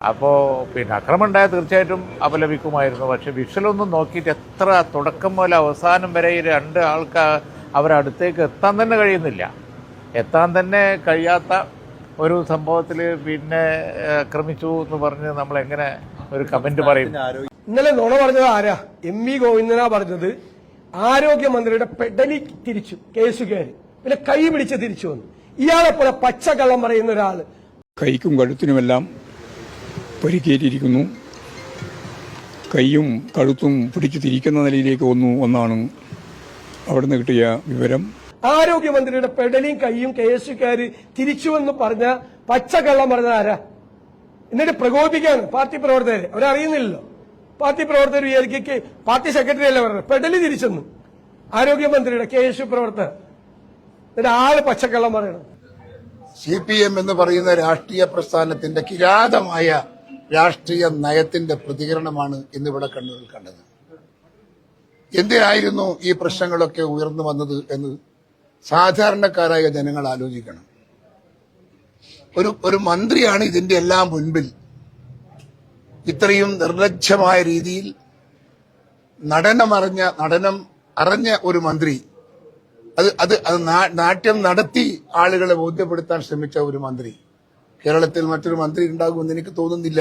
അപ്പോൾ അക്രമം ഉണ്ടായാൽ തീർച്ചയായിട്ടും അപലപിക്കുമായിരുന്നു. പക്ഷെ വിഷ്വലൊന്നും നോക്കിയിട്ട് എത്ര തുടക്കം മുതൽ അവസാനം വരെ ഈ രണ്ട് ആൾക്ക് അവരടുത്തേക്ക് എത്താൻ തന്നെ കഴിയുന്നില്ല. എത്താൻ തന്നെ കഴിയാത്ത ഒരു സംഭവത്തിൽ ആക്രമിച്ചു എന്ന് പറഞ്ഞ് നമ്മളെങ്ങനെ ഒരു കമന്റ് പറയും? ഇന്നലെ നുണ പറഞ്ഞത് ആരാ? എം.വി. ഗോവിന്ദനാ പറഞ്ഞത്. ആരോഗ്യമന്ത്രിയുടെ പെഡലി തിരിച്ചു കേസുകാര്, പിന്നെ കൈ പിടിച്ച് തിരിച്ചു വന്നു. ഇയാളെ പോലെ പച്ചക്കള്ളം പറയുന്ന ഒരാള് കൈക്കും കഴുത്തിനുമെല്ലാം പരിക്കേറ്റിരിക്കുന്നു. കൈയും കഴുത്തും പിടിച്ചു തിരിക്കുന്ന നിലയിലേക്ക് വന്നു എന്നാണ് അവിടുന്ന് കിട്ടിയ വിവരം. ആരോഗ്യമന്ത്രിയുടെ പെഡലിയും കൈയും കേസുകാര് തിരിച്ചുവെന്ന് പറഞ്ഞ പച്ചക്കള്ളം പറഞ്ഞ ആരാ? എന്നിട്ട് പ്രകോപിക്കാണ് പാർട്ടി പ്രവർത്തകര്. അവരറിയുന്നില്ലല്ലോ. പാർട്ടി പ്രവർത്തകർ വിചാരിക്കെ പാർട്ടി സെക്രട്ടറി അല്ലേ പറഞ്ഞത് പെഡലി തിരിച്ചെന്ന്. ആരോഗ്യമന്ത്രിയുടെ KSU പ്രവർത്തകർ. എന്നിട്ട് ആള് പച്ചക്കള്ളം പറയണം. CPM എന്ന് പറയുന്ന രാഷ്ട്രീയ പ്രസ്ഥാനത്തിന്റെ കിരാതമായ രാഷ്ട്രീയ നയത്തിന്റെ പ്രതികരണമാണ് ഇന്നിവിടെ കണ്ണൂരിൽ കണ്ടത്. എന്തിനായിരുന്നു ഈ പ്രശ്നങ്ങളൊക്കെ ഉയർന്നു വന്നത് എന്ന് സാധാരണക്കാരായ ജനങ്ങൾ ആലോചിക്കണം. ഒരു മന്ത്രിയാണ് ഇതിന്റെ എല്ലാം മുൻപിൽ ഇത്രയും നിർലജ്ജമായ രീതിയിൽ നടനം അറിഞ്ഞ ഒരു മന്ത്രി, അത് നാട്യം നടത്തി ആളുകളെ ബോധ്യപ്പെടുത്താൻ ശ്രമിച്ച ഒരു മന്ത്രി കേരളത്തിൽ മറ്റൊരു മന്ത്രി ഉണ്ടാകുമെന്ന് എനിക്ക് തോന്നുന്നില്ല.